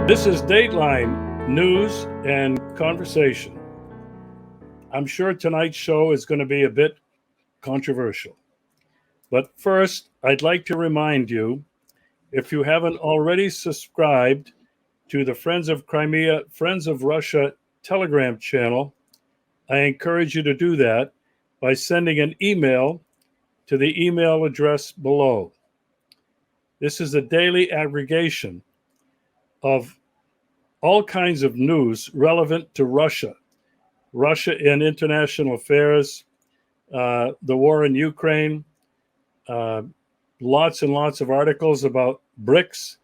This is Dateline News and Conversation. I'm sure tonight's show is going to be a bit controversial. But first, I'd like to remind you, if you haven't already subscribed to the Friends of Crimea, Friends of Russia Telegram channel, I encourage you to do that by sending an email to the email address below. This is a daily aggregation of all kinds of news relevant to Russia in international affairs, the war in Ukraine, lots and lots of articles about Brics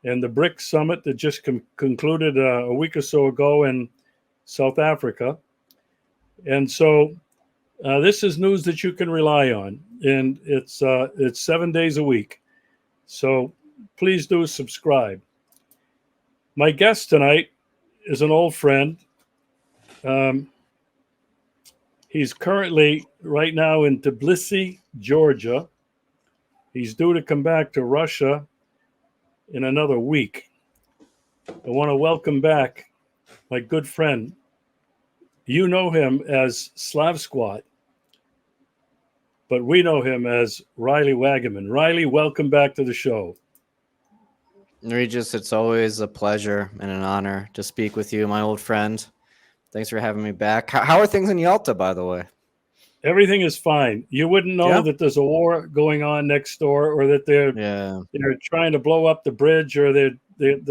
and the Brics summit that just concluded a week or so ago in South Africa. And so this is news that you can rely on, and it's 7 days a week. So please do subscribe. My guest tonight is an old friend. He's currently right now in Tbilisi, Georgia. He's due to come back to Russia in another week. I want to welcome back my good friend. You know him as Slavsquat, but we know him as Riley Waggaman. Riley, welcome back to the show. Regis, it's always a pleasure and an honor to speak with you, my old friend. Thanks for having me back. How are things in Yalta, by the way? Everything is fine. You wouldn't know that there's a war going on next door, or that they're trying to blow up the bridge, or they're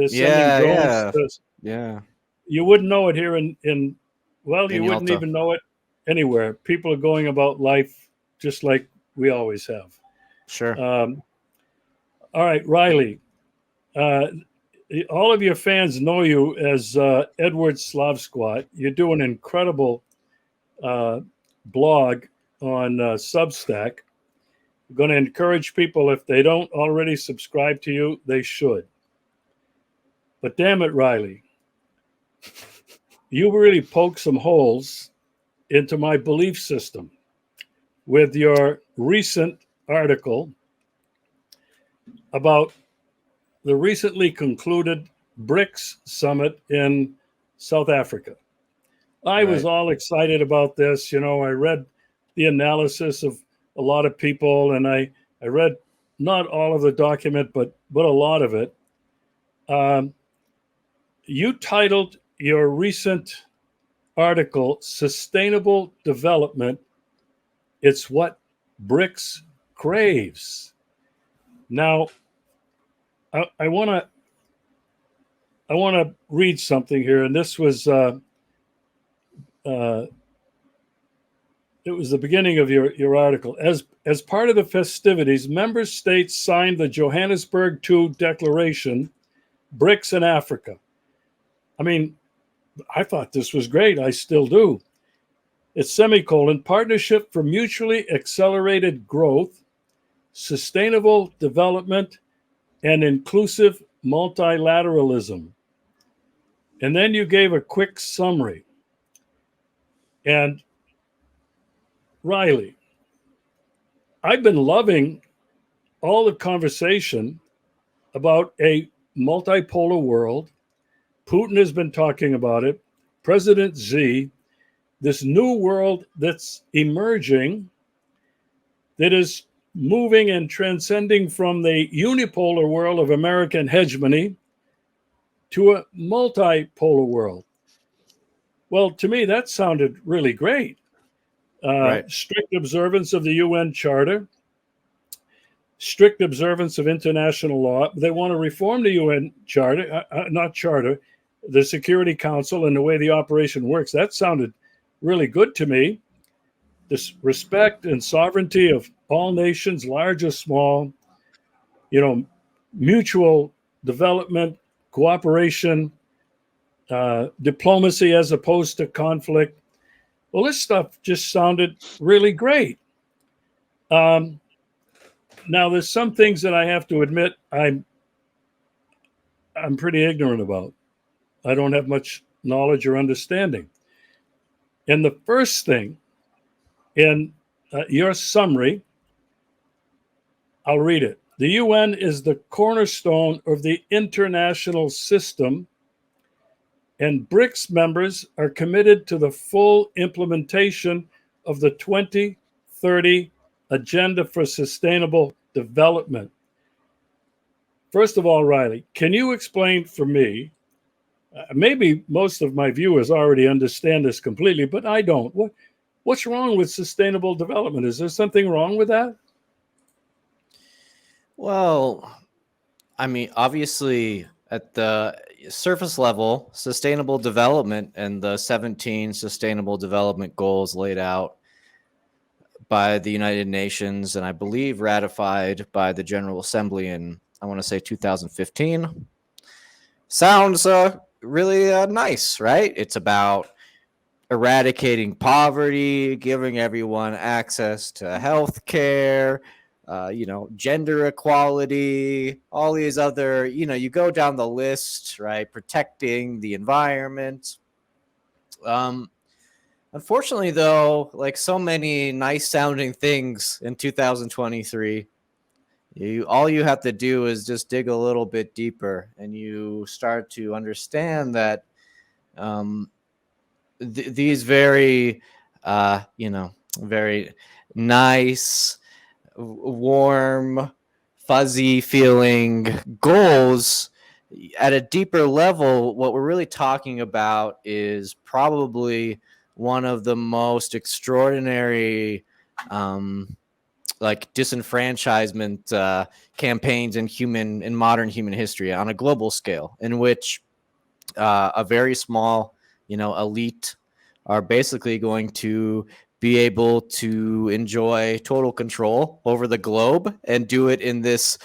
sending drones. Yeah. You wouldn't know it here in you wouldn't Yalta. even know it anywhere. People are going about life just like we always have. Sure. All right, Riley. All of your fans know you as Edward Slavsquat. You do an incredible blog on Substack. I'm going to encourage people, if they don't already subscribe to you, they should. But damn it, Riley, you really poked some holes into my belief system with your recent article about the recently concluded Brics summit in South Africa. I was all excited about this. I read the analysis of a lot of people, and I read not all of the document, but a lot of it. You titled your recent article, Sustainable Development, It's What Brics Craves. Now, I want to read something here, and this was it was the beginning of your article. As part of the festivities, member states signed the Johannesburg II Declaration, Brics in Africa. I mean, I thought this was great. I still do. It's Partnership for Mutually Accelerated Growth, Sustainable Development, and Inclusive Multilateralism. And then you gave a quick summary. And Riley, I've been loving all the conversation about a multipolar world. Putin has been talking about it. President Xi, this new world that's emerging, that is moving and transcending from the unipolar world of American hegemony to a multipolar world. Well, to me, that sounded really great. Strict observance of the UN Charter, strict observance of international law. They want to reform the UN Charter, the Security Council, and the way the operation works. That sounded really good to me. This respect and sovereignty of all nations, large or small, mutual development, cooperation, diplomacy as opposed to conflict. Well, this stuff just sounded really great. Now, there's some things that I have to admit I'm pretty ignorant about. I don't have much knowledge or understanding. And the first thing in your summary, I'll read it. The UN is the cornerstone of the international system and Brics members are committed to the full implementation of the 2030 Agenda for Sustainable Development. First of all, Riley, can you explain for me? Maybe most of my viewers already understand this completely, but I don't. What's wrong with sustainable development? Is there something wrong with that? Well, I mean, obviously, at the surface level, sustainable development and the 17 sustainable development goals laid out by the United Nations and I believe ratified by the General Assembly in, I want to say, 2015, sounds really nice, right? It's about eradicating poverty, giving everyone access to health care, gender equality, all these other, you go down the list, right? Protecting the environment. Unfortunately, though, like so many nice sounding things in 2023, all you have to do is just dig a little bit deeper and you start to understand that these very, very nice, warm, fuzzy feeling goals at a deeper level, what we're really talking about is probably one of the most extraordinary like disenfranchisement campaigns in modern human history on a global scale, in which a very small elite are basically going to be able to enjoy total control over the globe and do it in this,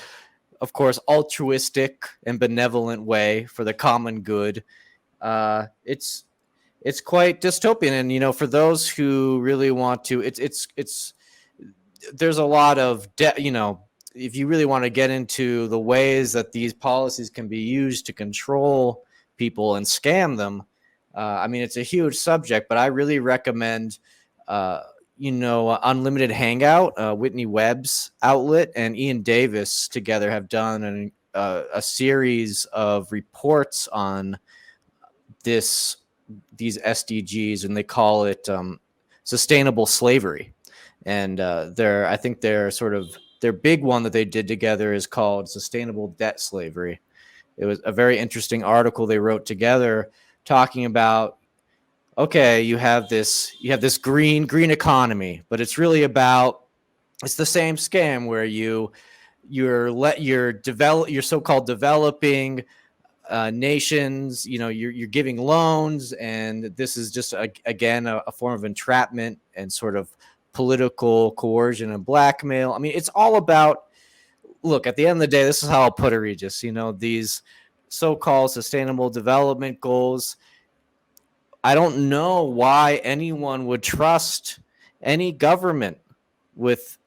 of course, altruistic and benevolent way for the common good. It's quite dystopian, and for those who really want to, it's there's a lot of if you really want to get into the ways that these policies can be used to control people and scam them. I mean, it's a huge subject, but I really recommend, Unlimited Hangout, Whitney Webb's outlet, and Ian Davis together have done a series of reports on these SDGs, and they call it sustainable slavery. And I think their big one that they did together is called Sustainable Debt Slavery. It was a very interesting article they wrote together talking about, okay, you have this green economy, but it's really about, it's the same scam where your so-called developing nations, you're giving loans, and this is just again a form of entrapment and sort of political coercion and blackmail. I mean, it's all about, look, at the end of the day, this is how I'll put it, Regis. These so-called sustainable development goals, I don't know why anyone would trust any government with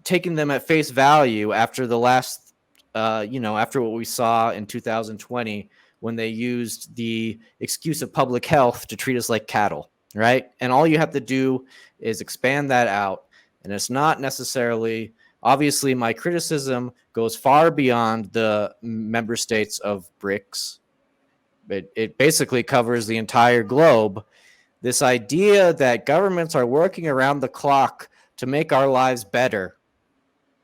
taking them at face value after the last, after what we saw in 2020 when they used the excuse of public health to treat us like cattle, right? And all you have to do is expand that out. And it's not necessarily, obviously, my criticism goes far beyond the member states of Brics. It basically covers the entire globe. This idea that governments are working around the clock to make our lives better.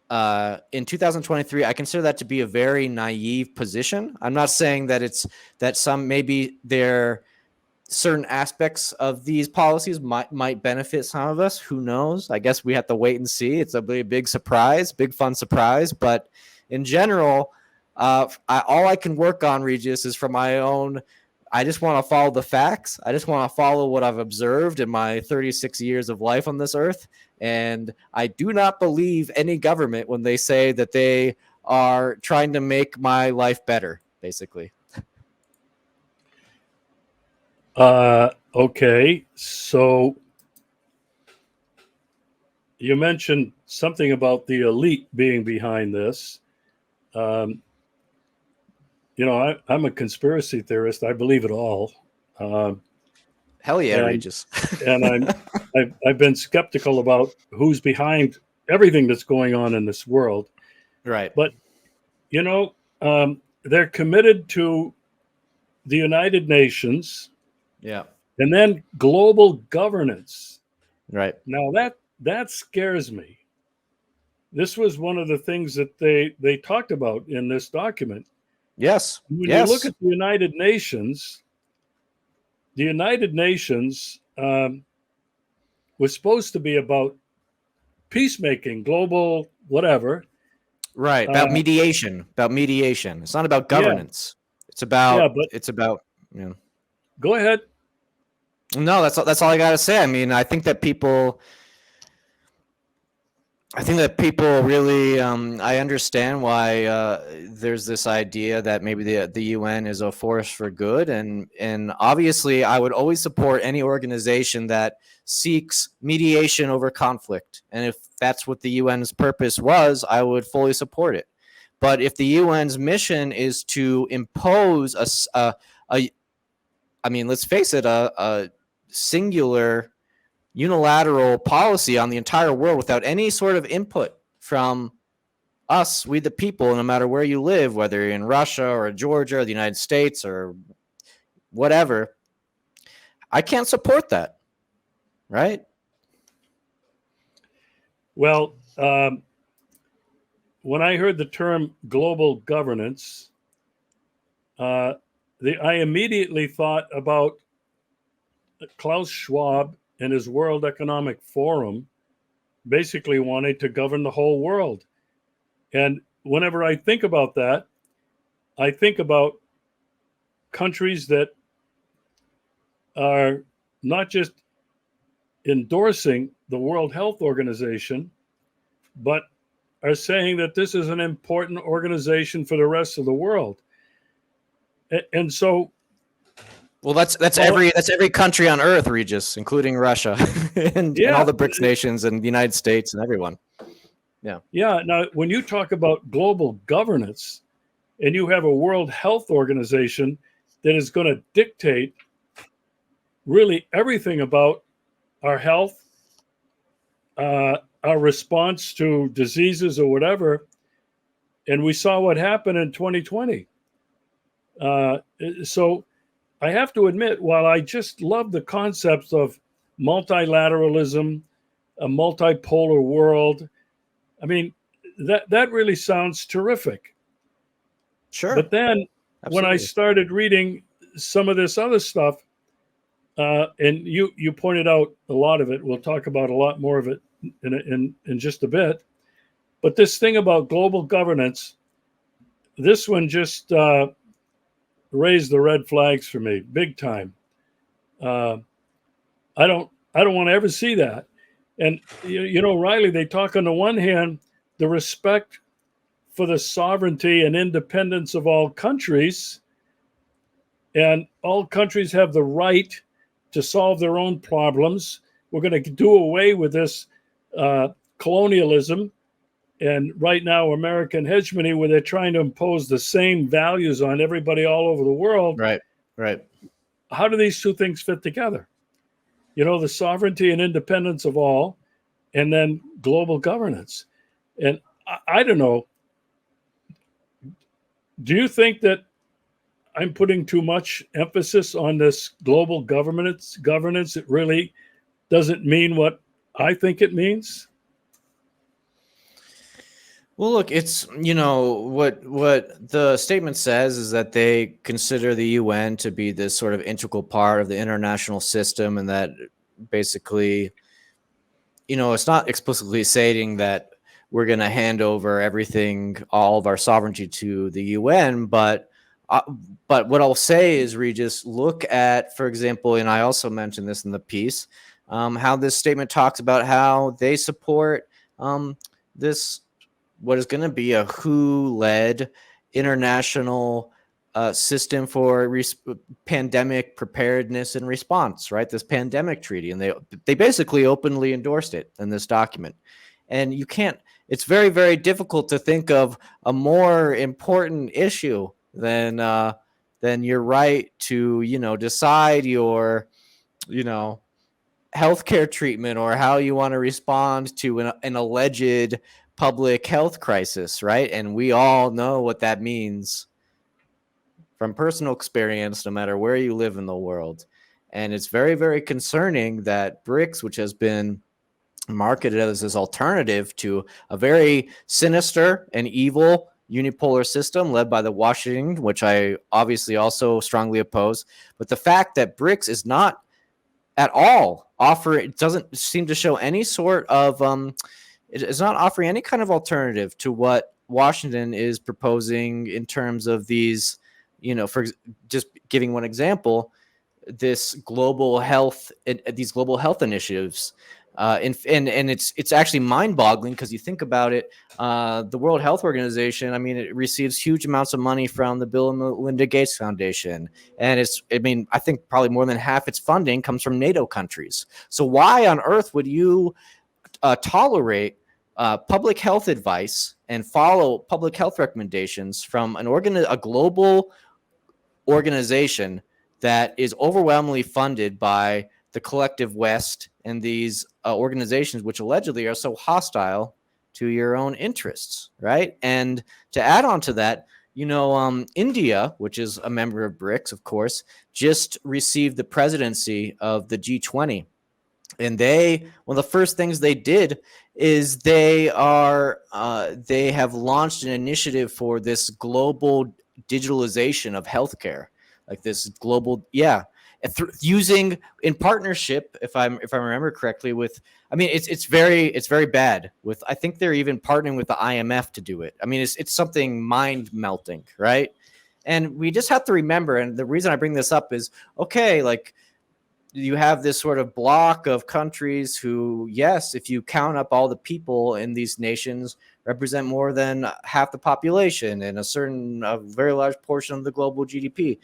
In 2023, I consider that to be a very naive position. I'm not saying that maybe certain aspects of these policies might benefit some of us. Who knows? I guess we have to wait and see. It's a big surprise, big fun surprise. But in general, all I can work on, Regis, is from my own. I just want to follow the facts. I just want to follow what I've observed in my 36 years of life on this earth. And I do not believe any government when they say that they are trying to make my life better, basically. Okay. So you mentioned something about the elite being behind this. I'm a conspiracy theorist. I believe it all. Hell yeah, Regis. And I've been skeptical about who's behind everything that's going on in this world. Right. But, they're committed to the United Nations, Yeah. and then global governance. Right. Now that scares me. This was one of the things that they talked about in this document. Yes. When you look Yes. at the United Nations was supposed to be about peacemaking, global whatever. Right. Uh, About mediation. About mediation. It's not about yeah, governance. It's yeah. about. But It's about. You know. go ahead. No, that's all I gotta say. I mean, I think that people really, I understand why there's this idea that maybe the UN is a force for good, and obviously, I would always support any organization that seeks mediation over conflict, and if that's what the UN's purpose was, I would fully support it. But if the UN's mission is to impose I mean, let's face it, a singular unilateral policy on the entire world without any sort of input from us, we the people, no matter where you live, whether you're in Russia or Georgia or the United States or whatever, I can't support that, right? Well, when I heard the term global governance, I immediately thought about Klaus Schwab and his World Economic Forum basically wanted to govern the whole world. And whenever I think about that, I think about countries that are not just endorsing the World Health Organization, but are saying that this is an important organization for the rest of the world. And so, well, that's every country on earth, Regis, including Russia and all the Brics nations and the United States and everyone. Yeah. Yeah. Now, when you talk about global governance and you have a World Health Organization that is going to dictate really everything about our health, our response to diseases or whatever, and we saw what happened in 2020. So I have to admit, while I just love the concepts of multilateralism, a multipolar world, I mean, that really sounds terrific. Sure. But then when I started reading some of this other stuff, and you pointed out a lot of it, we'll talk about a lot more of it in just a bit. But this thing about global governance, this one just raised the red flags for me, big time. I don't want to ever see that. And you know, Riley, they talk on the one hand the respect for the sovereignty and independence of all countries, and all countries have the right to solve their own problems. We're going to do away with this colonialism and right now American hegemony, where they're trying to impose the same values on everybody all over the world. Right. Right. How do these two things fit together? You know, the sovereignty and independence of all, and then global governance. And I don't know. Do you think that I'm putting too much emphasis on this global governance? It really doesn't mean what I think it means. Well, look, it's, you know, what the statement says is that they consider the UN to be this sort of integral part of the international system, and that basically, you know, it's not explicitly stating that we're going to hand over everything, all of our sovereignty to the UN, but what I'll say is, Regis, look at, for example, and I also mentioned this in the piece, how this statement talks about how they support this, what is going to be a WHO-led international system for pandemic preparedness and response, right? This pandemic treaty, and they basically openly endorsed it in this document. And you can't. It's very, very difficult to think of a more important issue than your right to, you know, decide your, you know, healthcare treatment or how you want to respond to an alleged public health crisis, right? And we all know what that means from personal experience, no matter where you live in the world. And it's very, very concerning that BRICS, which has been marketed as this alternative to a very sinister and evil unipolar system led by the Washington, which I obviously also strongly oppose. But the fact that BRICS is not at all it doesn't seem to show any sort of it's not offering any kind of alternative to what Washington is proposing in terms of these, for just giving one example, these global health initiatives. And it's actually mind-boggling because you think about it. The World Health Organization, I mean, it receives huge amounts of money from the Bill and Melinda Gates Foundation, and I think probably more than half its funding comes from NATO countries. So why on earth would you tolerate public health advice and follow public health recommendations from a global organization that is overwhelmingly funded by the collective West and these organizations, which allegedly are so hostile to your own interests, right? And to add on to that, India, which is a member of BRICS, of course, just received the presidency of the G20. And one of the first things they did is they have launched an initiative for this global digitalization of healthcare, like this global, using in partnership, if I remember correctly, with, I mean, it's very bad. With, I think they're even partnering with the IMF to do it. I mean, it's something mind melting, right? And we just have to remember, and the reason I bring this up is, okay, like, you have this sort of block of countries who, yes, if you count up all the people in these nations, represent more than half the population and a very large portion of the global GDP.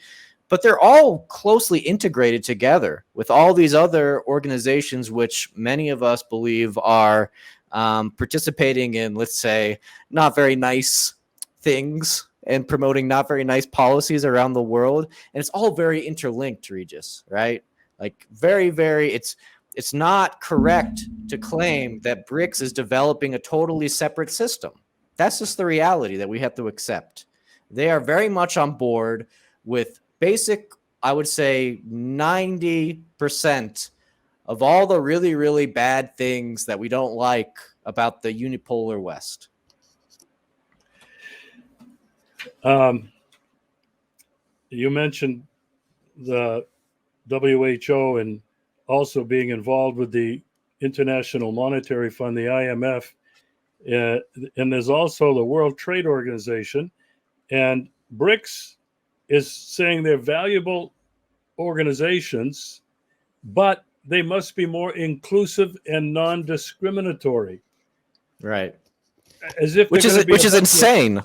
But they're all closely integrated together with all these other organizations, which many of us believe are participating in, let's say, not very nice things and promoting not very nice policies around the world. And it's all very interlinked, Regis, right? Like very, very, it's not correct to claim that BRICS is developing a totally separate system. That's just the reality that we have to accept. They are very much on board with basic, I would say 90% of all the really, really bad things that we don't like about the unipolar West. You mentioned the WHO and also being involved with the International Monetary Fund, the IMF, and there's also the World Trade Organization, and BRICS is saying they're valuable organizations, but they must be more inclusive and non-discriminatory. Right. As if which is insane.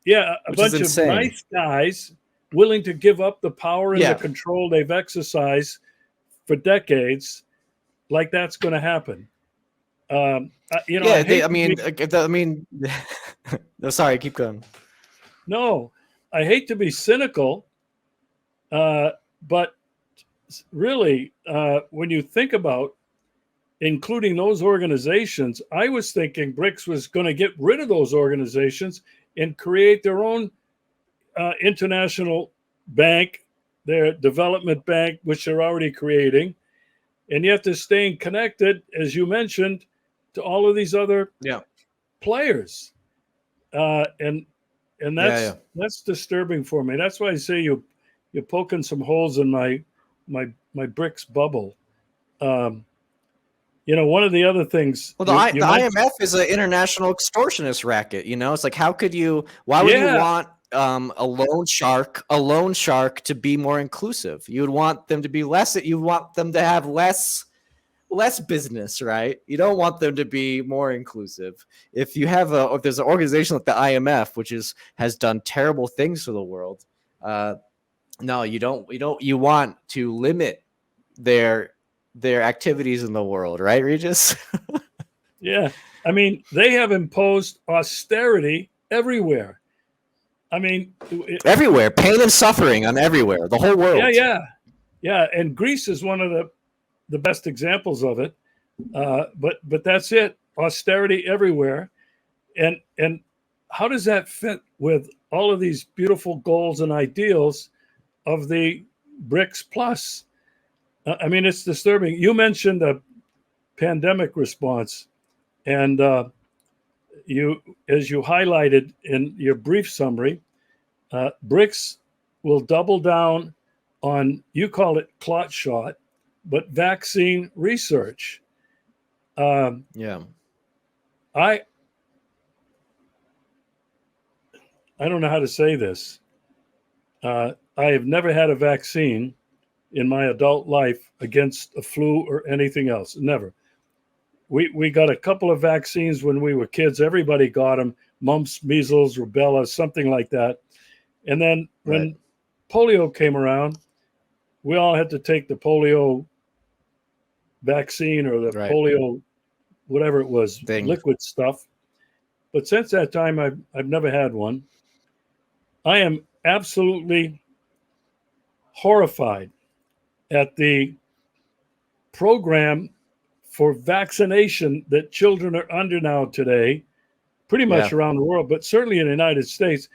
A bunch of nice guys willing to give up the power and the control they've exercised for decades, like that's going to happen. No, sorry, keep going. No, I hate to be cynical, but really, when you think about including those organizations, I was thinking BRICS was going to get rid of those organizations and create their own international bank, their development bank, which they're already creating. And yet they're staying connected, as you mentioned, to all of these other players. And that's disturbing for me. That's why I say you're poking some holes in my BRICS bubble. One of the other things. Well, the IMF is an international extortionist racket. It's like, why would you want a loan shark to be more inclusive? You would want them to be less. You want them to have less business, right? You don't want them to be more inclusive. If you have if there's an organization like the IMF, which has done terrible things for the world, no, you don't. You want to limit their activities in the world, right, Regis? Yeah. I mean, they have imposed austerity everywhere. I mean, everywhere, pain and suffering on everywhere, the whole world. Yeah. And Greece is one of the best examples of it. But that's it. Austerity everywhere. And how does that fit with all of these beautiful goals and ideals of the Brics Plus. I mean, it's disturbing. You mentioned a pandemic response, and you, as you highlighted in your brief summary, Brics will double down on, you call it clot shot, but vaccine research. Yeah. I don't know how to say this. I have never had a vaccine in my adult life against a flu or anything else. Never. We got a couple of vaccines when we were kids. Everybody got them: mumps, measles, rubella, something like that. And then when polio came around, we all had to take the polio vaccine or the polio, whatever it was, liquid stuff. But since that time, I've never had one. I am absolutely horrified at the program for vaccination that children are under now today, pretty much around the world, but certainly in the United States.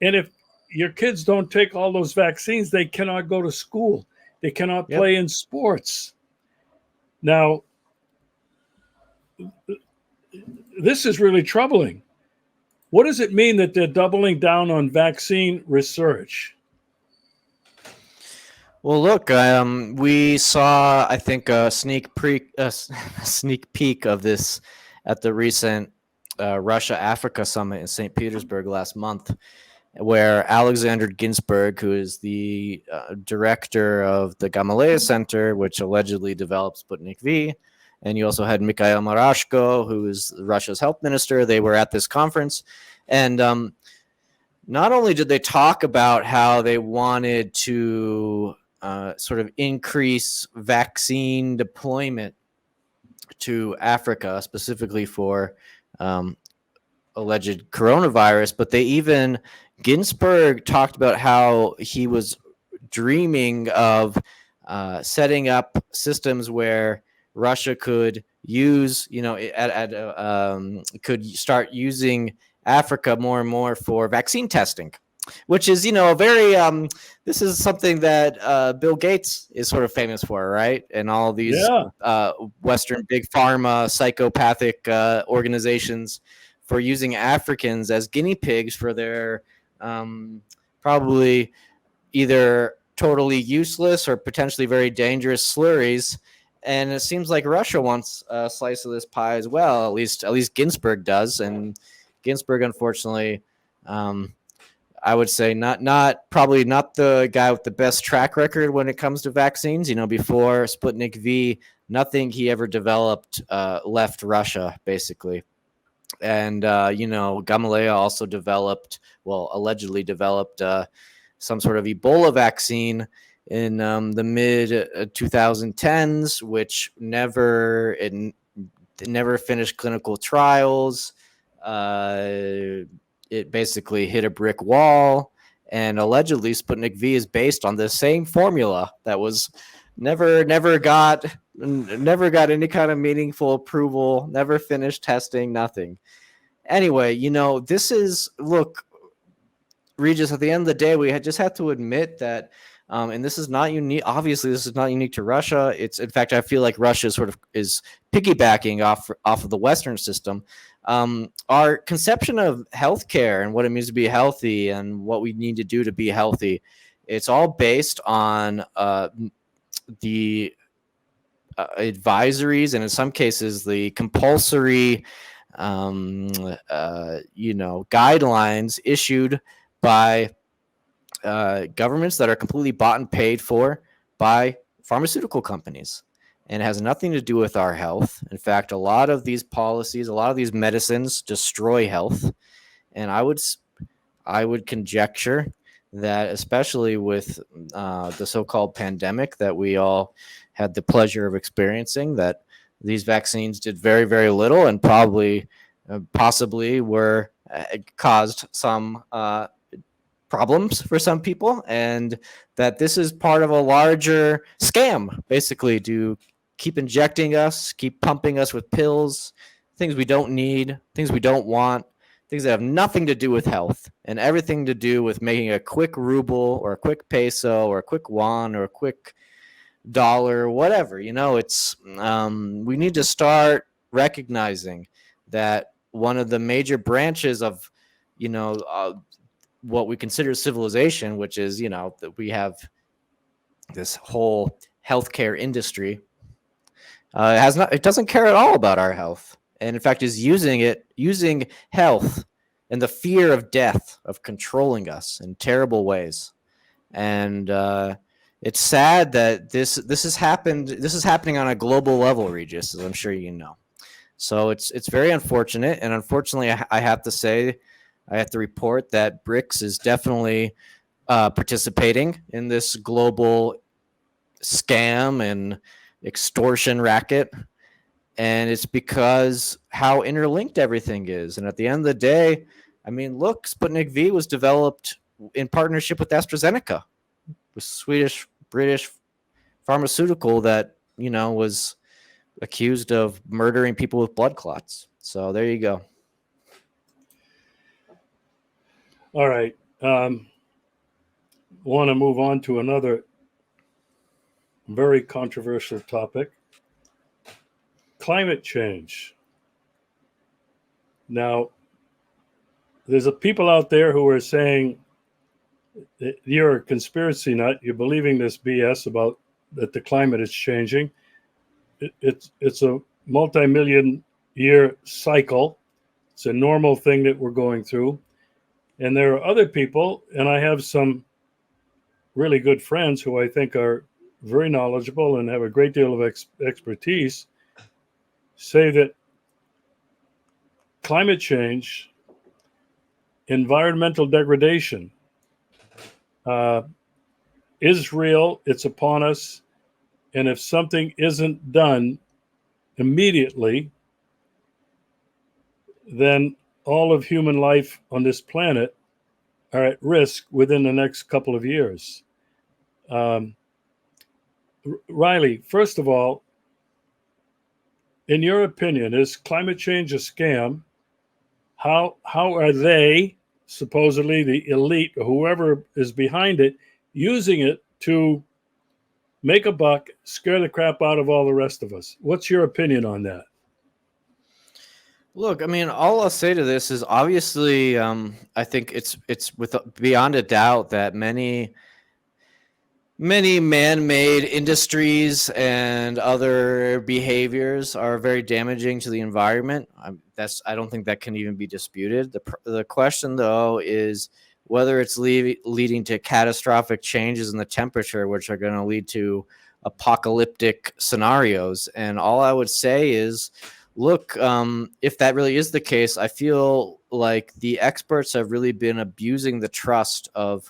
And if your kids don't take all those vaccines, they cannot go to school. They cannot play in sports. Now, this is really troubling. What does it mean that they're doubling down on vaccine research? Well, look, we saw, I think, a sneak peek of this at the recent Russia-Africa summit in St. Petersburg last month, where Alexander Ginsburg, who is the director of the Gamaleya Center, which allegedly developed Sputnik V, and you also had Mikhail Marashko, who is Russia's health minister. They were at this conference, and not only did they talk about how they wanted to sort of increase vaccine deployment to Africa, specifically for alleged coronavirus, but Ginsburg talked about how he was dreaming of setting up systems where Russia could use, could start using Africa more and more for vaccine testing, which is, a very, this is something that Bill Gates is sort of famous for, right? And all these Western big pharma psychopathic organizations for using Africans as guinea pigs for their probably either totally useless or potentially very dangerous slurries. And it seems like Russia wants a slice of this pie as well. At least Ginsburg does. And Ginsburg, unfortunately, I would say probably not the guy with the best track record when it comes to vaccines. Before Sputnik V, nothing he ever developed left Russia, basically. And, Gamaleya also allegedly developed some sort of Ebola vaccine in the mid 2010s, which never finished clinical trials. It basically hit a brick wall, and allegedly Sputnik V is based on the same formula that was never got any kind of meaningful approval, never finished testing, nothing. Anyway, look, Regis, at the end of the day, we just have to admit that, and this is not unique. Obviously, this is not unique to Russia. It's, in fact, I feel like Russia is piggybacking off of the Western system. Our conception of healthcare and what it means to be healthy and what we need to do to be healthy, it's all based on the advisories, and in some cases the compulsory guidelines issued by governments that are completely bought and paid for by pharmaceutical companies. And it has nothing to do with our health. In fact, a lot of these policies, a lot of these medicines destroy health. And I would conjecture that, especially with the so-called pandemic that we all had the pleasure of experiencing, that these vaccines did very, very little, and possibly were caused some problems for some people, and that this is part of a larger scam, basically, to keep injecting us, keep pumping us with pills, things we don't need, things we don't want, things that have nothing to do with health and everything to do with making a quick ruble or a quick peso or a quick yuan or a quick dollar, whatever. It's we need to start recognizing that one of the major branches of what we consider civilization, which is that we have this whole healthcare industry, it doesn't care at all about our health, and in fact is using health and the fear of death of controlling us in terrible ways. And it's sad that this has happened. This is happening on a global level, Regis, as I'm sure you know. So it's very unfortunate, and unfortunately, I have to report that Brics is definitely participating in this global scam and extortion racket, and it's because how interlinked everything is. And at the end of the day, I mean, look, Sputnik V was developed in partnership with AstraZeneca, with Swedish British pharmaceutical that was accused of murdering people with blood clots. So there you go. All right. Want to move on to another very controversial topic: climate change. Now, there's people out there who are saying that you're a conspiracy nut. You're believing this BS about that the climate is changing. It's a multi-million year cycle. It's a normal thing that we're going through. And there are other people, and I have some really good friends who I think are very knowledgeable and have a great deal of expertise, say that climate change, environmental degradation is real, it's upon us, and if something isn't done immediately, then all of human life on this planet are at risk within the next couple of years. Riley, first of all, in your opinion, is climate change a scam? How are they, supposedly the elite or whoever is behind it, using it to make a buck, scare the crap out of all the rest of us? What's your opinion on that? Look, I mean, all I'll say to this is obviously, I think it's with beyond a doubt that many man-made industries and other behaviors are very damaging to the environment. I don't think that can even be disputed. The question, though, is whether it's leading to catastrophic changes in the temperature, which are going to lead to apocalyptic scenarios. And all I would say is, look, if that really is the case, I feel like the experts have really been abusing the trust of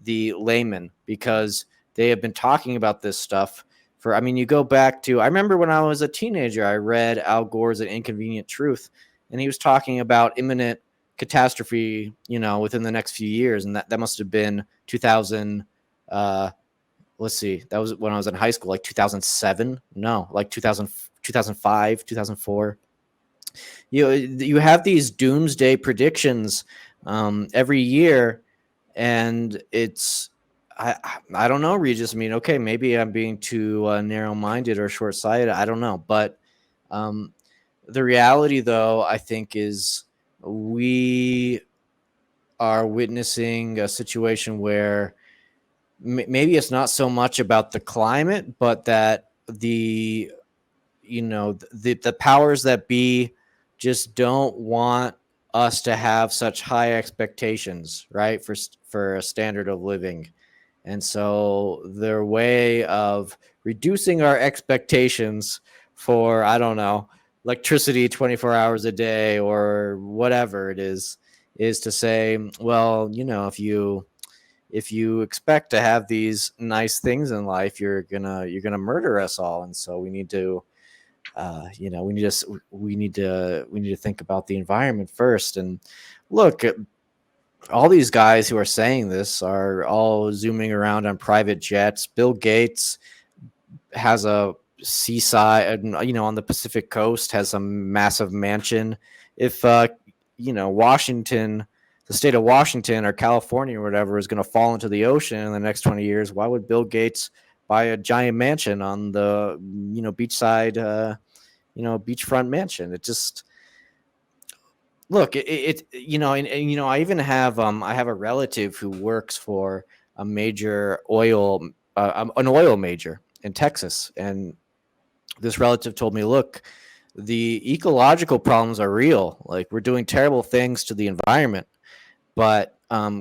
the layman, because they have been talking about this stuff for, I mean, you go back to, I remember when I was a teenager, I read Al Gore's An Inconvenient Truth, and he was talking about imminent catastrophe, within the next few years. And that must have been 2000, let's see, that was when I was in high school, like 2007. No, like 2005, 2004. You have these doomsday predictions every year, and it's, I don't know, Regis. I mean, okay, maybe I'm being too narrow-minded or short-sighted. I don't know. But the reality, though, I think, is we are witnessing a situation where maybe it's not so much about the climate, but that the powers that be just don't want us to have such high expectations, right, for a standard of living. And so their way of reducing our expectations for, I don't know, electricity 24 hours a day or whatever it is to say, well, if you expect to have these nice things in life, you're gonna murder us all. And so we need to we need to think about the environment first. And look, all these guys who are saying this are all zooming around on private jets. Bill Gates has a seaside, on the Pacific coast, has a massive mansion. If Washington, the state of Washington or California or whatever is going to fall into the ocean in the next 20 years, why would Bill Gates buy a giant mansion on the, beachside, beachfront mansion? It just, look, I even have, I have a relative who works for a major an oil major in Texas. And this relative told me, look, the ecological problems are real. Like, we're doing terrible things to the environment, but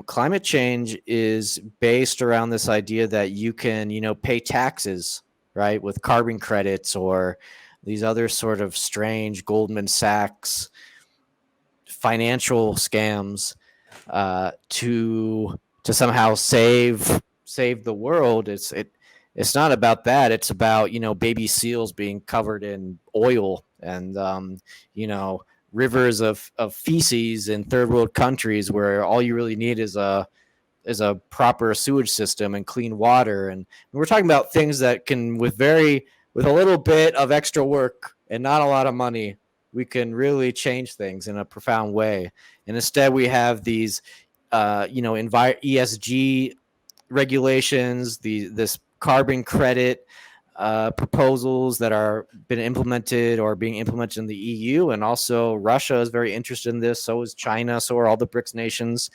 climate change is based around this idea that you can, pay taxes, right, with carbon credits or these other sort of strange Goldman Sachs financial scams to somehow save the world. It's not about that. It's about, baby seals being covered in oil and rivers of feces in third world countries where all you really need is a proper sewage system and clean water. And we're talking about things that can, with a little bit of extra work and not a lot of money, we can really change things in a profound way. And instead we have these ESG regulations, this carbon credit proposals that are been implemented or being implemented in the EU. And also Russia is very interested in this. So is China. So are all the Brics nations.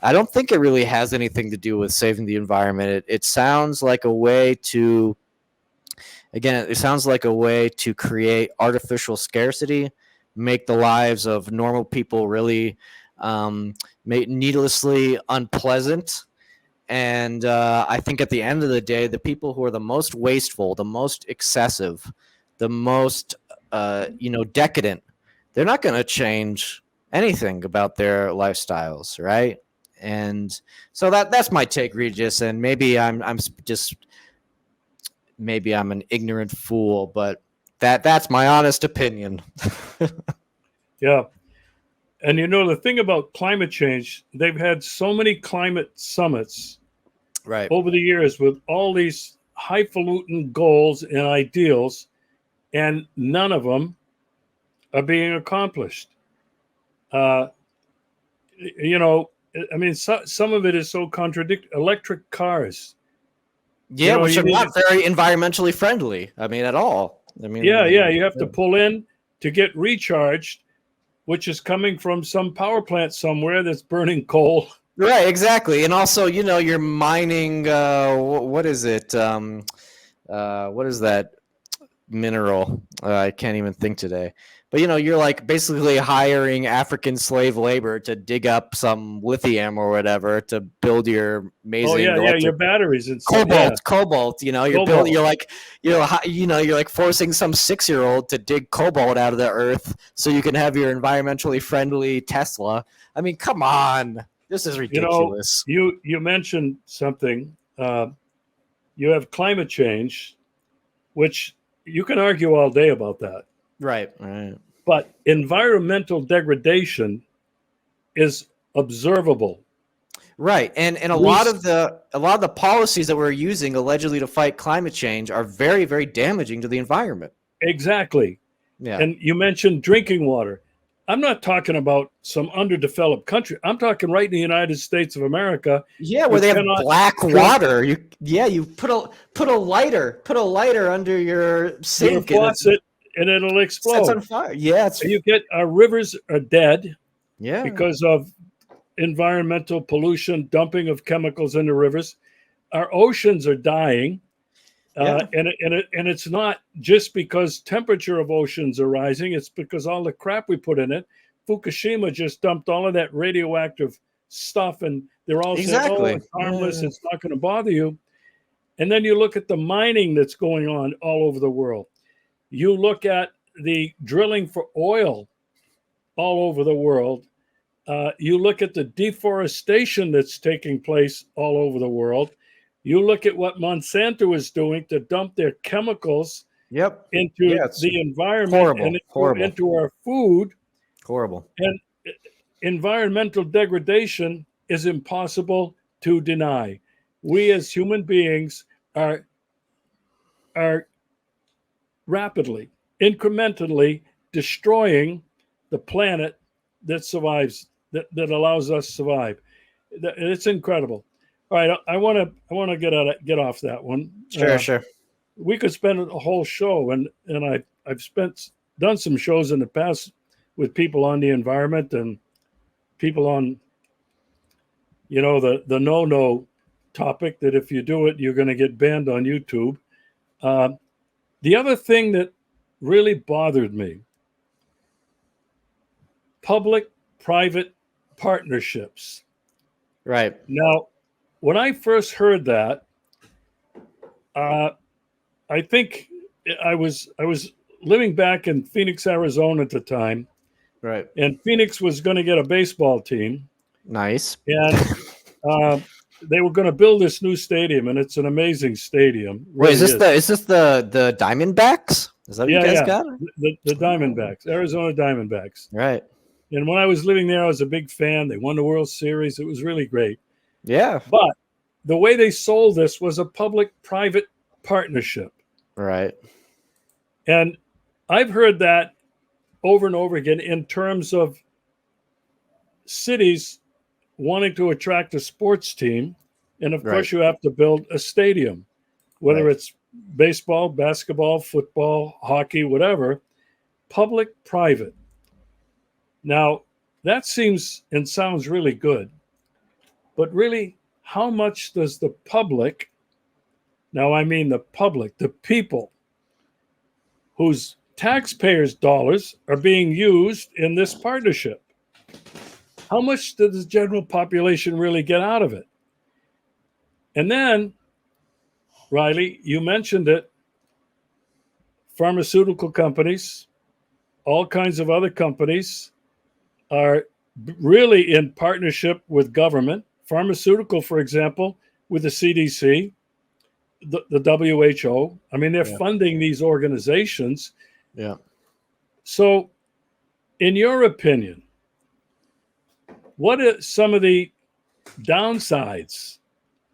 I don't think it really has anything to do with saving the environment. It sounds like a way to, again, it sounds like a way to create artificial scarcity, make the lives of normal people really needlessly unpleasant. And I think at the end of the day, the people who are the most wasteful, the most excessive, the most decadent, they're not going to change anything about their lifestyles, right? And so that's my take, Regis. And maybe I'm an ignorant fool, but that's my honest opinion. Yeah. And the thing about climate change, they've had so many climate summits right over the years with all these highfalutin goals and ideals, and none of them are being accomplished. Some of it is so contradictory. Electric cars. Yeah, which are not very environmentally friendly. At all. You have to pull in to get recharged, which is coming from some power plant somewhere that's burning coal. Right, exactly. And also, you're mining, what is it? What is that mineral? I can't even think today. But, you're like basically hiring African slave labor to dig up some lithium or whatever to build your amazing your batteries and cobalt. You're like forcing some 6-year-old to dig cobalt out of the earth so you can have your environmentally friendly Tesla. Come on. This is ridiculous. You mentioned something. You have climate change, which you can argue all day about that. Right. But environmental degradation is observable. Right. And a lot of the policies that we're using allegedly to fight climate change are very, very damaging to the environment. Exactly. Yeah. And you mentioned drinking water. I'm not talking about some underdeveloped country. I'm talking right in the United States of America. Yeah, where they have black water. You put a lighter under your sink, and it'll explode. Sets on fire. Yeah, and you get our rivers are dead. Yeah, because of environmental pollution, dumping of chemicals into rivers. Our oceans are dying. And it's not just because temperature of oceans are rising. It's because all the crap we put in it. Fukushima just dumped all of that radioactive stuff, and they're all saying, "Oh, it's harmless. It's not going to bother you." And then you look at the mining that's going on all over the world. You look at the drilling for oil all over the world. You look at the deforestation that's taking place all over the world. You look at what Monsanto is doing to dump their chemicals into the environment and into our food. Horrible. And environmental degradation is impossible to deny. We as human beings are rapidly, incrementally destroying the planet that survives, that allows us to survive. It's incredible. All right, I want to get off that one. Sure. We could spend a whole show, and I've done some shows in the past with people on the environment and people on, the no topic, that if you do it, you're going to get banned on YouTube. The other thing that really bothered me, public-private partnerships. Right. Now, when I first heard that, I think I was living back in Phoenix, Arizona at the time, Right. and Phoenix was going to get a baseball team, Nice. and they were going to build this new stadium, and it's an amazing stadium. Wait, Really is this the Diamondbacks? Is that what you guys got? The Diamondbacks, Arizona Diamondbacks. Right. And when I was living there, I was a big fan. They won the World Series. It was really great. Yeah. But the way they sold this was a public-private partnership. Right. And I've heard that over and over again in terms of cities wanting to attract a sports team. And of course, you have to build a stadium, whether it's baseball, basketball, football, hockey, whatever, public-private. Now, that seems and sounds really good. But really, how much does the public, now I mean the public, the people whose taxpayers' dollars are being used in this partnership, how much does the general population really get out of it? And then, Riley, you mentioned it, pharmaceutical companies, all kinds of other companies are really in partnership with government. Pharmaceutical, for example, with the CDC, the WHO. I mean, they're funding these organizations. Yeah. So, in your opinion, what are some of the downsides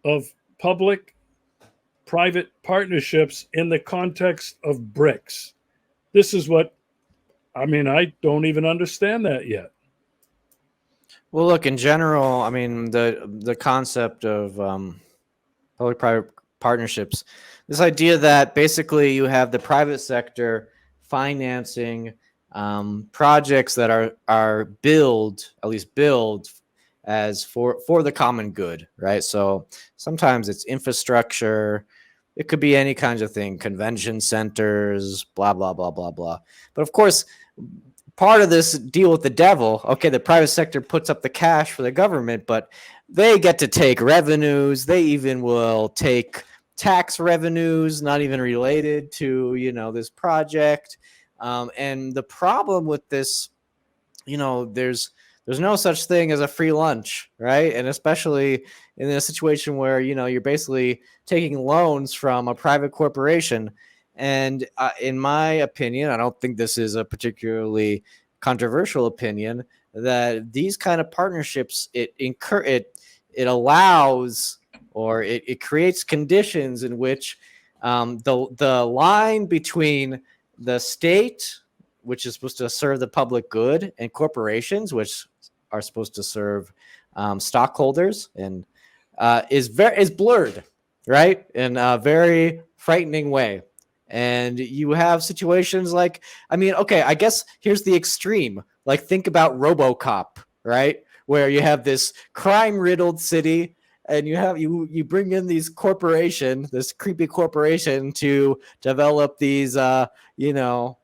of public-private partnerships in the context of Brics? This is what, I mean, I don't even understand that yet. Well, look, in general, I mean, the concept of public-private partnerships, this idea that basically you have the private sector financing projects that are billed as for the common good, right? So sometimes it's infrastructure, it could be any kinds of thing, convention centers, blah, blah, blah, blah, blah. But of course, part of this deal with the devil, okay, the private sector puts up the cash for the government, but they get to take revenues. They even will take tax revenues, not even related to, this project. And the problem with this, there's no such thing as a free lunch, right? And especially in a situation where, you're basically taking loans from a private corporation. And in my opinion, I don't think this is a particularly controversial opinion, that these kind of partnerships, it allows, or it creates conditions in which the line between the state, which is supposed to serve the public good, and corporations, which are supposed to serve stockholders, and is blurred, right, in a very frightening way. And you have situations like, I guess here's the extreme. Like, think about RoboCop, right? Where you have this crime-riddled city, and you bring in this creepy corporation to develop these, RoboCops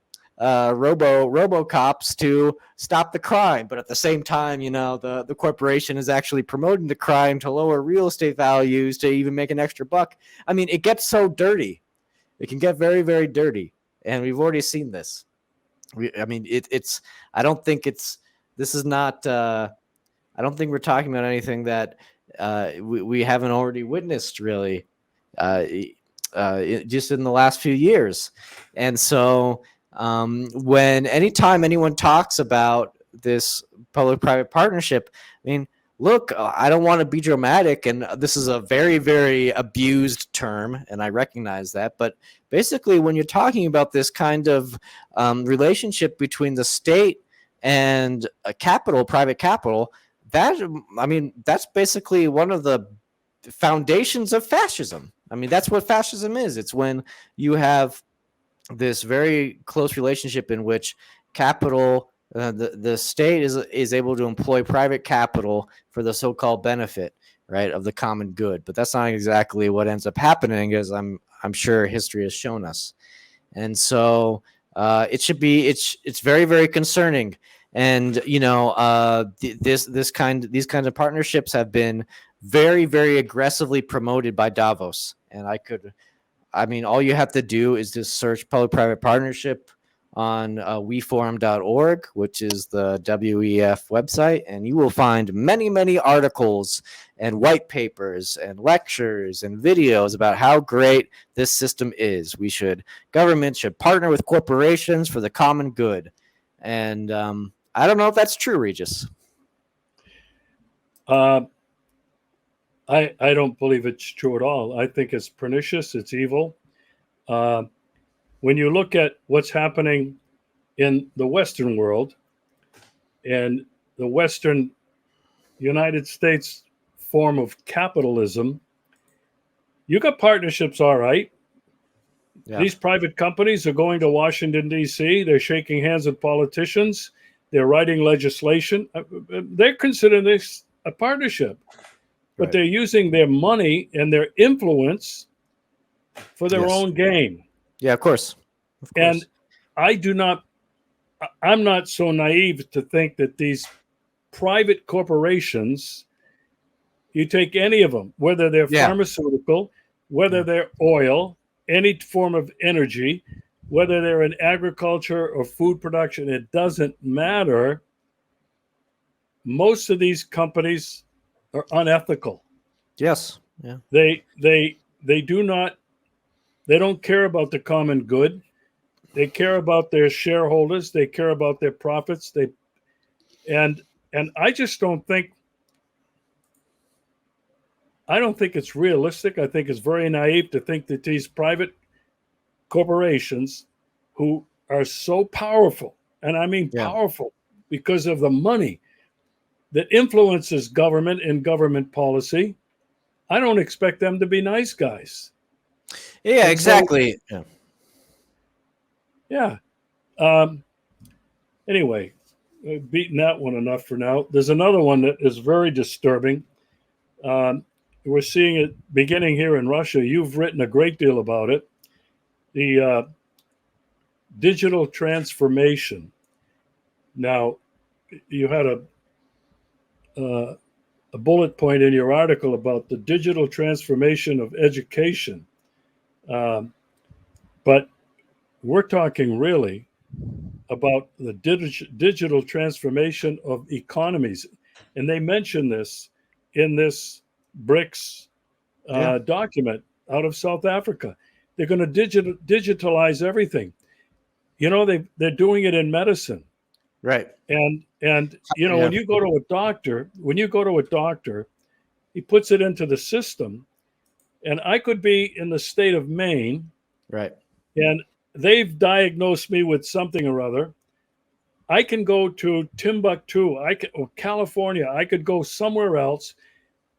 to stop the crime. But at the same time, the corporation is actually promoting the crime to lower real estate values to even make an extra buck. I mean, it gets so dirty. It can get very, very dirty, and we've already seen this. I don't think we're talking about anything that we haven't already witnessed, really, just in the last few years. And so anytime anyone talks about this public-private partnership, look, I don't want to be dramatic, and this is a very, very abused term, and I recognize that. But basically, when you're talking about this kind of relationship between the state And private capital, that's basically one of the foundations of fascism. I mean, that's what fascism is. It's when you have this very close relationship in which capital, the state is able to employ private capital for the so-called benefit, right, of the common good. But that's not exactly what ends up happening, as I'm sure history has shown us. And so it's very, very concerning. And these kinds of partnerships have been very, very aggressively promoted by Davos. And all you have to do is just search public-private partnership on weforum.org, which is the WEF website, and you will find many, many articles and white papers and lectures and videos about how great this system is. Government should partner with corporations for the common good. And I don't know if that's true, Regis. I don't believe it's true at all. I think it's pernicious. It's evil. When you look at what's happening in the Western world and the Western United States form of capitalism, you got partnerships, all right. Yeah. These private companies are going to Washington, D.C. They're shaking hands with politicians. They're writing legislation. They're considering this a partnership. But they're using their money and their influence for their own gain. Yeah, of course. And I'm not so naive to think that these private corporations, you take any of them, whether they're pharmaceutical, whether they're oil, any form of energy, whether they're in agriculture or food production, it doesn't matter. Most of these companies are unethical. Yes. Yeah. They don't care about the common good. They care about their shareholders. They care about their profits. And I just don't think it's realistic. I think it's very naive to think that these private corporations who are so powerful, and I mean powerful because of the money that influences government and government policy, I don't expect them to be nice guys. Yeah, and exactly. So, anyway, beaten that one enough for now. There's another one that is very disturbing. We're seeing it beginning here in Russia. You've written a great deal about it. The digital transformation. Now, you had a bullet point in your article about the digital transformation of education. But we're talking really about the digital transformation of economies. And they mention this in this Brics document out of South Africa. They're going to digitalize everything. You know, they're doing it in medicine. Right. And when you go to a doctor, he puts it into the system. And I could be in the state of Maine. Right. And they've diagnosed me with something or other. I can go to Timbuktu, or California. I could go somewhere else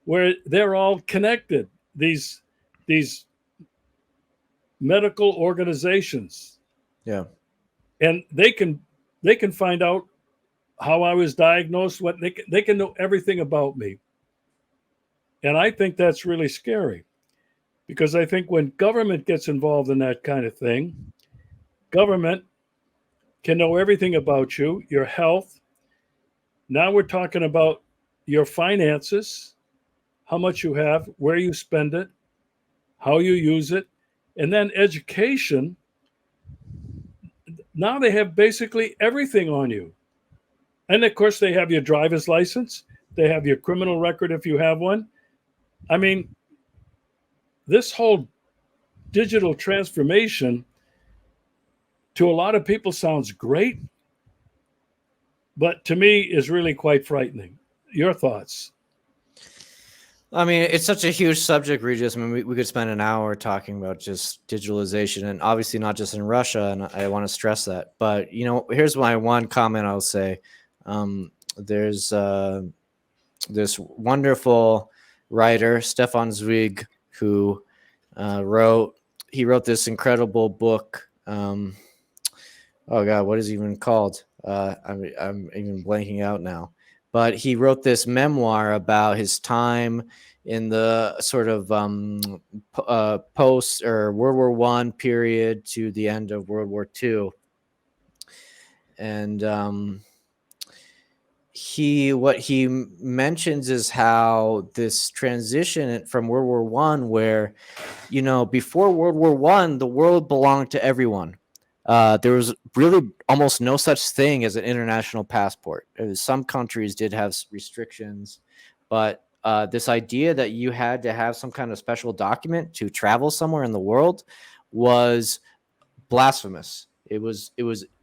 where they're all connected. These medical organizations. Yeah. And they can find out how I was diagnosed. What they can know everything about me. And I think that's really scary, because I think when government gets involved in that kind of thing, government can know everything about you, your health. Now we're talking about your finances, how much you have, where you spend it, how you use it, and then education. Now they have basically everything on you. And of course, they have your driver's license. They have your criminal record if you have one. I mean, this whole digital transformation to a lot of people sounds great, but to me is really quite frightening. Your thoughts? I mean, it's such a huge subject, Regis. I mean, we could spend an hour talking about just digitalization, and obviously not just in Russia, and I want to stress that. But, here's my one comment I'll say. There's this wonderful writer, Stefan Zweig, who wrote this incredible book. Oh God, what is it even called? I'm even blanking out now. But he wrote this memoir about his time in the sort of post or World War I period to the end of World War II. And what he mentions is how this transition from World War I, where, before World War I, the world belonged to everyone. There was really almost no such thing as an international passport. Some countries did have restrictions, but this idea that you had to have some kind of special document to travel somewhere in the world was blasphemous. It was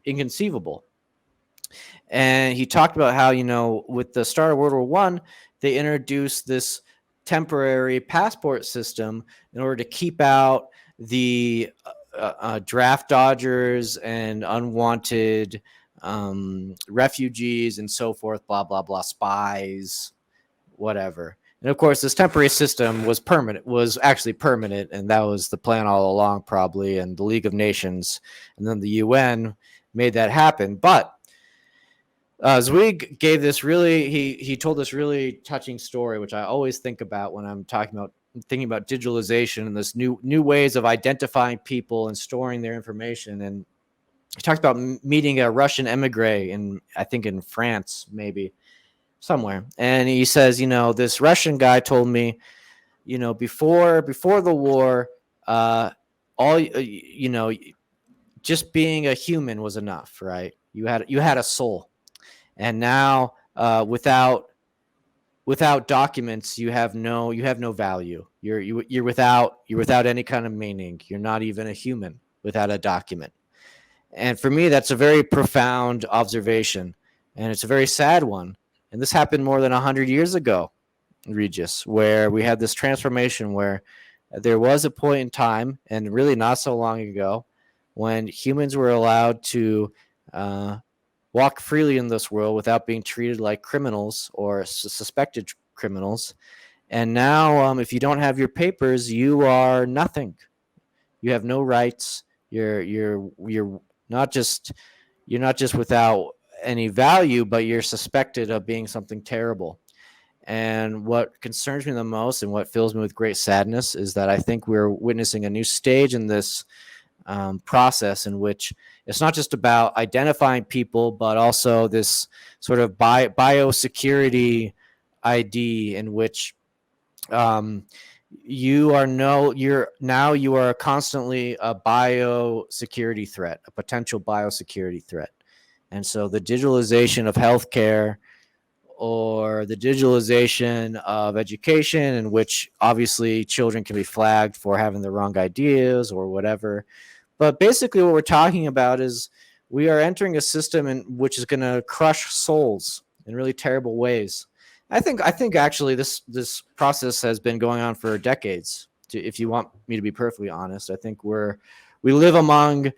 inconceivable. And he talked about how, with the start of World War I, they introduced this temporary passport system in order to keep out the draft dodgers and unwanted refugees and so forth, blah, blah, blah, spies, whatever. And of course, this temporary system was actually permanent. And that was the plan all along, probably. And the League of Nations and then the UN made that happen. But Zweig gave this he told this really touching story, which I always think about when I'm thinking about digitalization and this new ways of identifying people and storing their information. And he talked about meeting a Russian emigre I think in France, maybe somewhere. And he says, this Russian guy told me, before the war, just being a human was enough, right? You had a soul. And now, without documents, you have no value. You're without any kind of meaning. You're not even a human without a document. And for me, that's a very profound observation, and it's a very sad one. And this happened more than 100 years ago, Regis, where we had this transformation where there was a point in time, and really not so long ago, when humans were allowed to walk freely in this world without being treated like criminals or suspected criminals. And now, if you don't have your papers, you are nothing. You have no rights. You're not just without any value, but you're suspected of being something terrible. And what concerns me the most and what fills me with great sadness is that I think we're witnessing a new stage in this process in which it's not just about identifying people, but also this sort of biosecurity ID in which you are constantly a biosecurity threat, a potential biosecurity threat. And so the digitalization of healthcare or the digitalization of education, in which obviously children can be flagged for having the wrong ideas or whatever. But basically what we're talking about is we are entering a system which is going to crush souls in really terrible ways. I think actually this process has been going on for decades. If you want me to be perfectly honest, I think we live among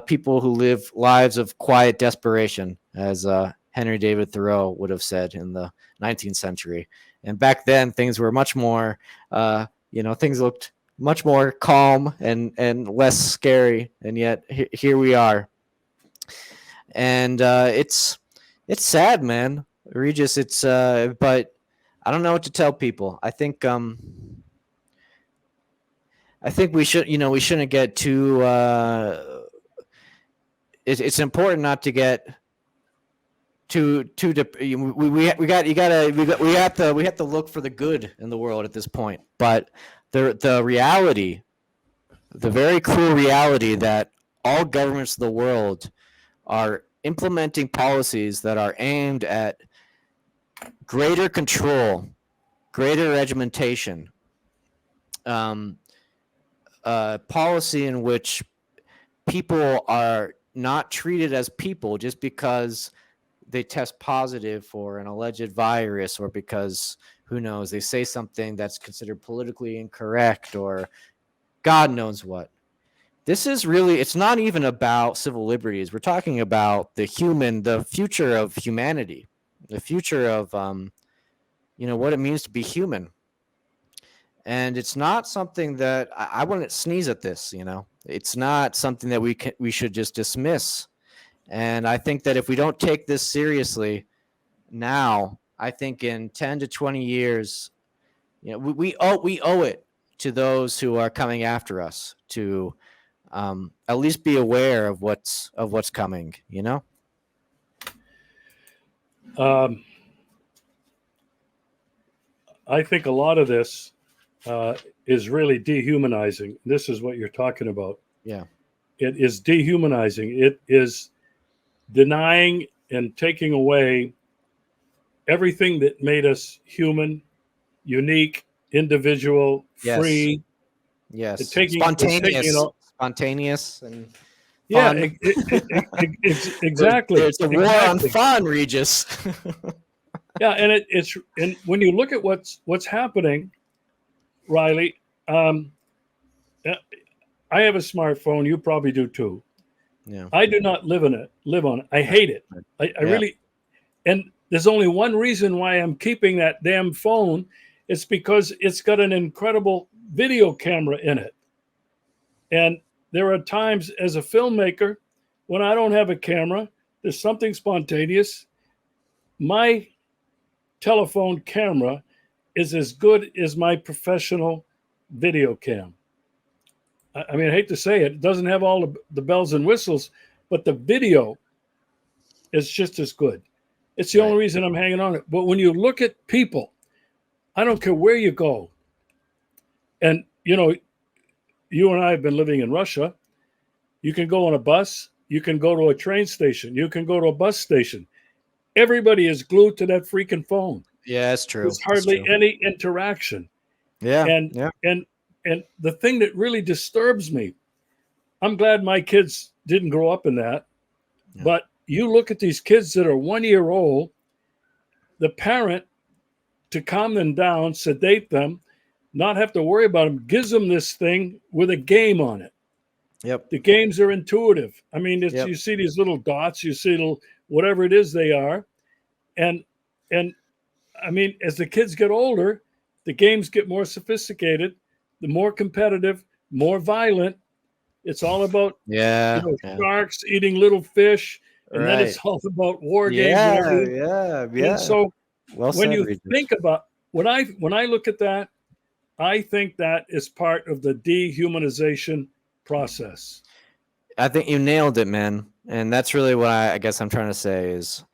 people who live lives of quiet desperation, as Henry David Thoreau would have said in the 19th century. And back then, things were much more, things looked much more calm and less scary. And yet here we are. And it's sad, man. Regis, but I don't know what to tell people. I think we shouldn't get too. It's important not to get too. We have to look for the good in the world at this point. But the reality, the very cruel reality that all governments of the world are implementing policies that are aimed at greater control, greater regimentation, policy in which people are not treated as people just because they test positive for an alleged virus or because who knows, they say something that's considered politically incorrect or God knows what. This is really, it's not even about civil liberties. We're talking about the future of humanity, the future of, what it means to be human. And it's not something that I wouldn't sneeze at this, it's not something that we should just dismiss. And I think that if we don't take this seriously now, I think in 10 to 20 years, we owe it to those who are coming after us to at least be aware of what's coming. I think a lot of this is really dehumanizing. This is what you're talking about. Yeah. It is dehumanizing. It is denying and taking away everything that made us human, unique, individual, free. Yes. Spontaneous and fun. Exactly. It's a war on fun, Regis. Yeah, and when you look at what's happening, Riley, I have a smartphone. You probably do too. Yeah. I do not live on it. I hate it. I really, and there's only one reason why I'm keeping that damn phone. It's because it's got an incredible video camera in it. And there are times as a filmmaker when I don't have a camera, there's something spontaneous. My telephone camera is as good as my professional video cam. I mean, I hate to say it doesn't have all the bells and whistles, but the video is just as good. It's the only reason I'm hanging on it. But when you look at people, I don't care where you go. And, you and I have been living in Russia. You can go on a bus. You can go to a train station. You can go to a bus station. Everybody is glued to that freaking phone. Yeah, that's true. There's hardly any interaction. Yeah. And the thing that really disturbs me, I'm glad my kids didn't grow up in that. Yeah. But you look at these kids that are 1 year old, the parent, to calm them down, sedate them, not have to worry about them, gives them this thing with a game on it. Yep. The games are intuitive. I mean, you see these little dots, you see little whatever it is they are. And I mean, as the kids get older, the games get more sophisticated, the more competitive, more violent. It's all about sharks eating little fish, and then it's all about war games. And everything. Yeah. And so when you think about when I look at that, I think that is part of the dehumanization process. I think you nailed it, man. And that's really what I guess I'm trying to say is,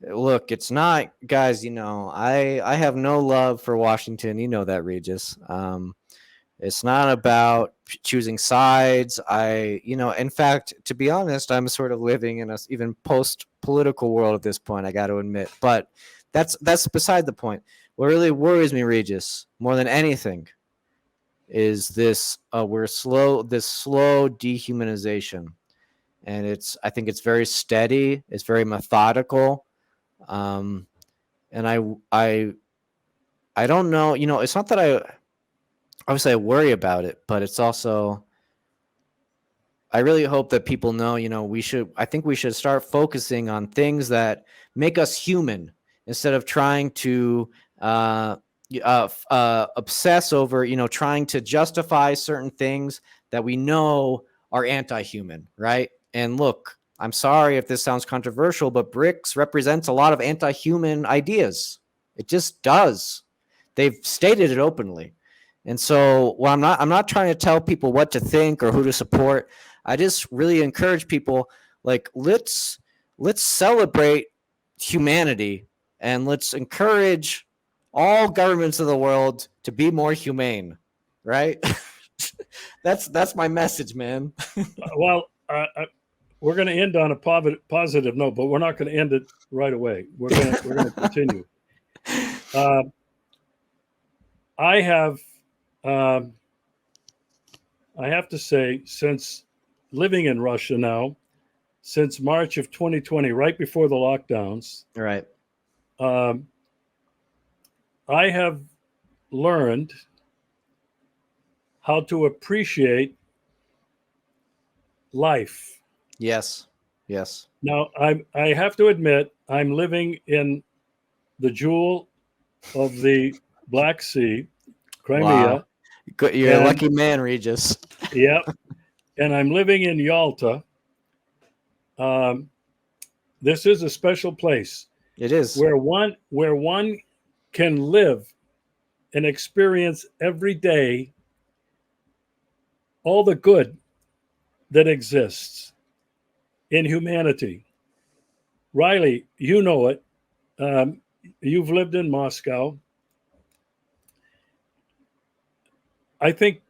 look, it's not, guys, I have no love for Washington. You know that, Regis. It's not about choosing sides. In fact, to be honest, I'm sort of living in a even post-political world at this point, I got to admit. But that's beside the point. What really worries me, Regis, more than anything, is this slow dehumanization. And I think it's very steady, it's very methodical. And I don't know, it's not that obviously I worry about it, but it's also, I really hope that people know, I think we should start focusing on things that make us human instead of trying to obsess over, trying to justify certain things that we know are anti-human, right? And look, I'm sorry if this sounds controversial, but Brics represents a lot of anti-human ideas. It just does. They've stated it openly. And so, I'm not trying to tell people what to think or who to support. I just really encourage people, like, let's celebrate humanity and let's encourage all governments of the world to be more humane, right? That's my message, man. Well, we're going to end on a positive note, but we're not going to end it right away. We're going to continue. I have to say, since living in Russia now, since March of 2020, right before the lockdowns, right, I have learned how to appreciate life. Yes. Yes. Now, I have to admit, I'm living in the jewel of the Black Sea, Wow. Crimea, You're a and lucky man, Regis. yeah, and I'm living in Yalta. Um, this is a special place It is. where one can live and experience every day all the good that exists in humanity. Riley, you know it. Um, you've lived in Moscow. I think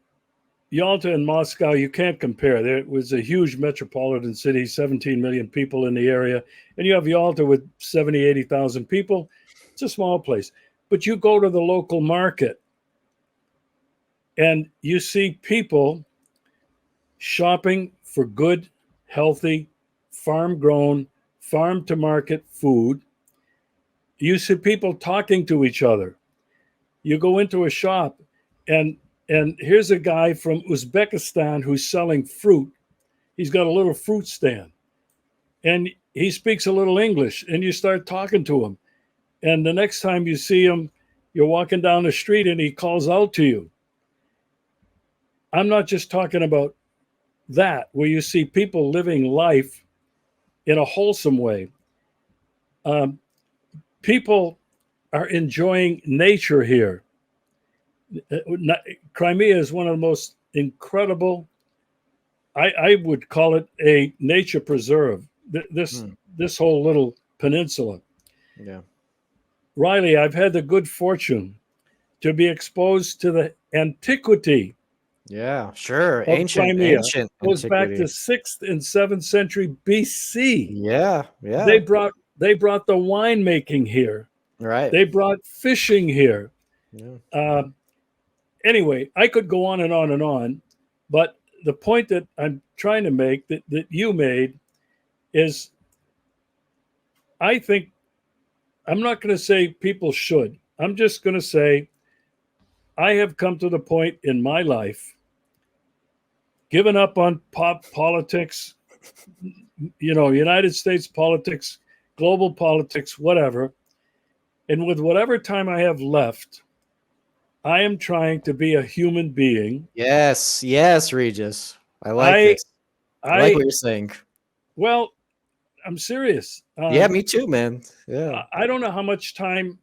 Yalta and Moscow, you can't compare. There was a huge metropolitan city, 17 million people in the area. And you have Yalta with 70, 80,000 people. It's a small place. But you go to the local market and you see people shopping for good, healthy, farm grown, farm to market food. You see people talking to each other. You go into a shop and here's a guy from Uzbekistan who's selling fruit. He's got a little fruit stand and he speaks a little English and you start talking to him. And the next time you see him, you're walking down the street and he calls out to you. I'm not just talking about that, where you see people living life in a wholesome way. Um, People are enjoying nature here. Crimea is one of the most incredible. I would call it a nature preserve. This Hmm. this whole little peninsula. Yeah. Riley, I've had the good fortune to be exposed to the antiquity Yeah. Sure. of Crimea. Ancient Goes back antiquity. to 6th and 7th century BC. Yeah. They Yeah. brought they brought the winemaking here. Right. They brought fishing here. Yeah. Uh, anyway, I could go on and on and on, but the point that I'm trying to make that you made is I think I'm not going to say people should. I'm just going to say I have come to the point in my life, given up on pop politics, United States politics, global politics, whatever. And with whatever time I have left, I am trying to be a human being. Yes. Yes, Regis. I like I, this. I like what I, you're saying. well, I'm serious. Yeah, me too, man. Yeah. I don't know how much time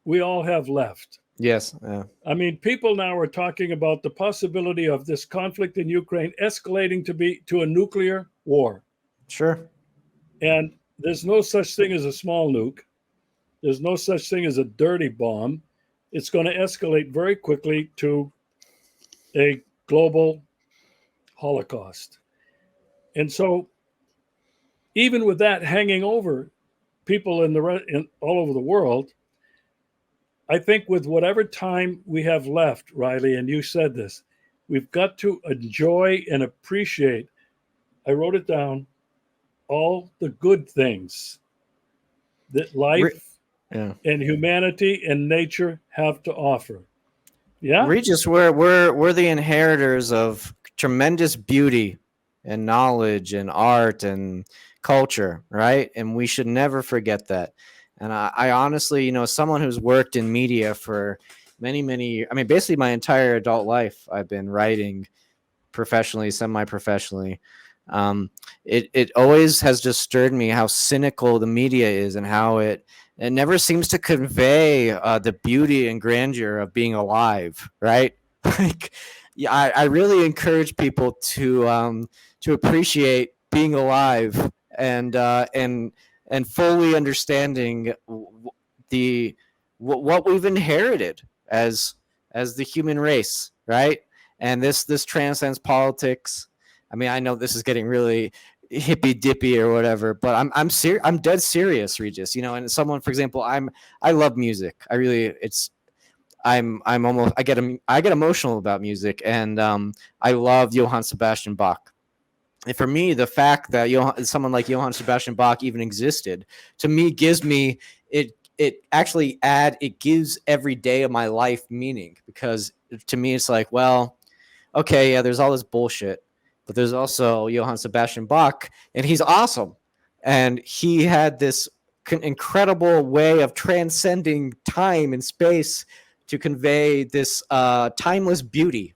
we all have left. Yes. Yeah. I mean, people now are talking about the possibility of this conflict in Ukraine escalating to a nuclear war. Sure. And there's no such thing as a small nuke. There's no such thing as a dirty bomb. It's going to escalate very quickly to a global holocaust. And so, even with that hanging over people all over the world, I think with whatever time we have left, Riley, and you said this, we've got to enjoy and appreciate. I wrote it down, all the good things that life Yeah. and humanity and nature have to offer. Yeah? Regis, we're the inheritors of tremendous beauty and knowledge and art and culture, right? And we should never forget that. And I honestly, someone who's worked in media for many, I mean, basically my entire adult life, I've been writing professionally, semi-professionally. It always has just stirred me how cynical the media is and how it never seems to convey the beauty and grandeur of being alive, right? Like, yeah, I really encourage people to appreciate being alive and fully understanding what we've inherited as the human race, right? And this transcends politics. I mean, I know this is getting really hippy dippy or whatever, but I'm dead serious, Regis. And someone, for example, I love music. I really, I'm almost I get emotional about music, and I love Johann Sebastian Bach. And for me, the fact that someone like Johann Sebastian Bach even existed, to me, gives me it it actually it gives every day of my life meaning, because to me it's like, well, okay, yeah, there's all this bullshit, but there's also Johann Sebastian Bach, and he's awesome, and he had this incredible way of transcending time and space to convey this timeless beauty.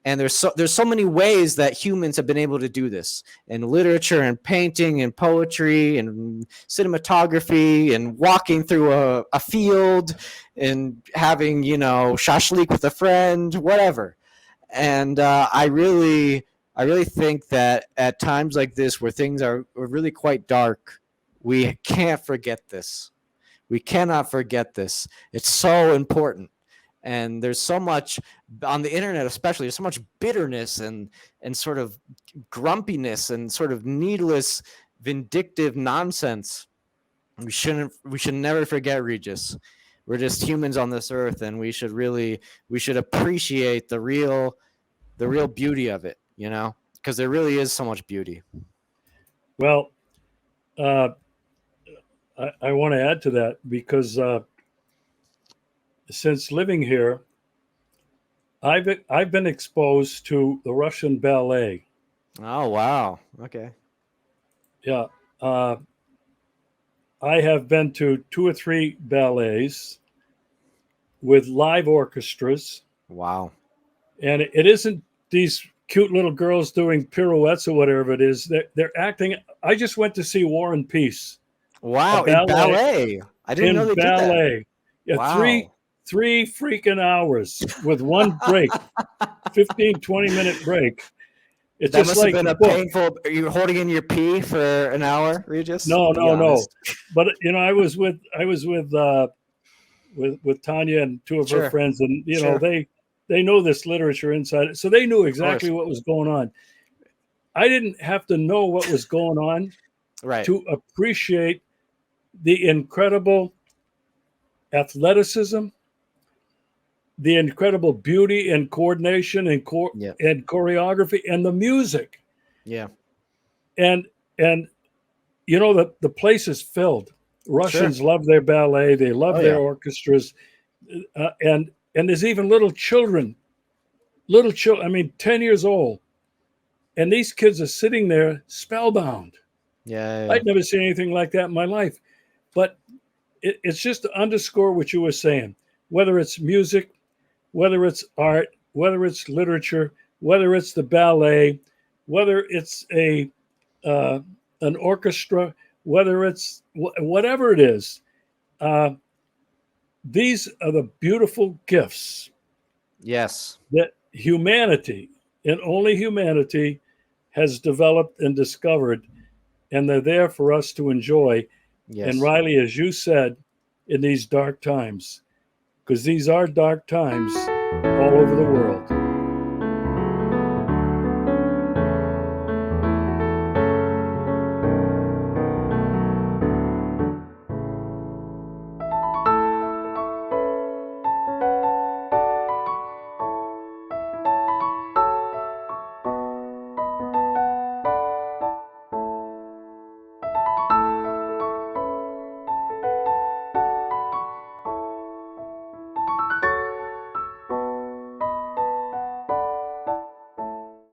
And there's so many ways that humans have been able to do this in literature and painting and poetry and cinematography and walking through a field and having, shashlik with a friend, whatever. And I really think that at times like this, where things are really quite dark, we can't forget this. We cannot forget this. It's so important. And there's so much on the internet, especially, there's so much bitterness and sort of grumpiness and sort of needless vindictive nonsense. We should never forget, Regis. We're just humans on this earth, and we should appreciate the real beauty of it, because there really is so much beauty. Well, I want to add to that, because since living here, I've been exposed to the Russian ballet. Oh, wow. Okay. Yeah. I have been to 2 or 3 ballets with live orchestras. Wow. And it isn't these cute little girls doing pirouettes or whatever it is. They're acting. I just went to see War and Peace. Wow, in ballet. I didn't know they did that. Yeah, wow. Three freaking hours with one break, 15, 20-minute break. It's that just must like have been a painful. Are you holding in your pee for an hour, Regis? No. But I was with Tanya and 2 of her friends, and they know this literature inside, so they knew exactly what was going on. I didn't have to know what was going on to appreciate the incredible athleticism, the incredible beauty and coordination and choreography and the music. Yeah. And the place is filled. Russians love their ballet. They love their orchestras. And there's even little children, I mean, 10 years old. And these kids are sitting there spellbound. Yeah. I'd never seen anything like that in my life. But it's just to underscore what you were saying, whether it's music, whether it's art, whether it's literature, whether it's the ballet, whether it's an orchestra, whether it's whatever it is. These are the beautiful gifts. Yes. That humanity, and only humanity, has developed and discovered, and they're there for us to enjoy. Yes. And Riley, as you said, in these dark times, because these are dark times all over the world.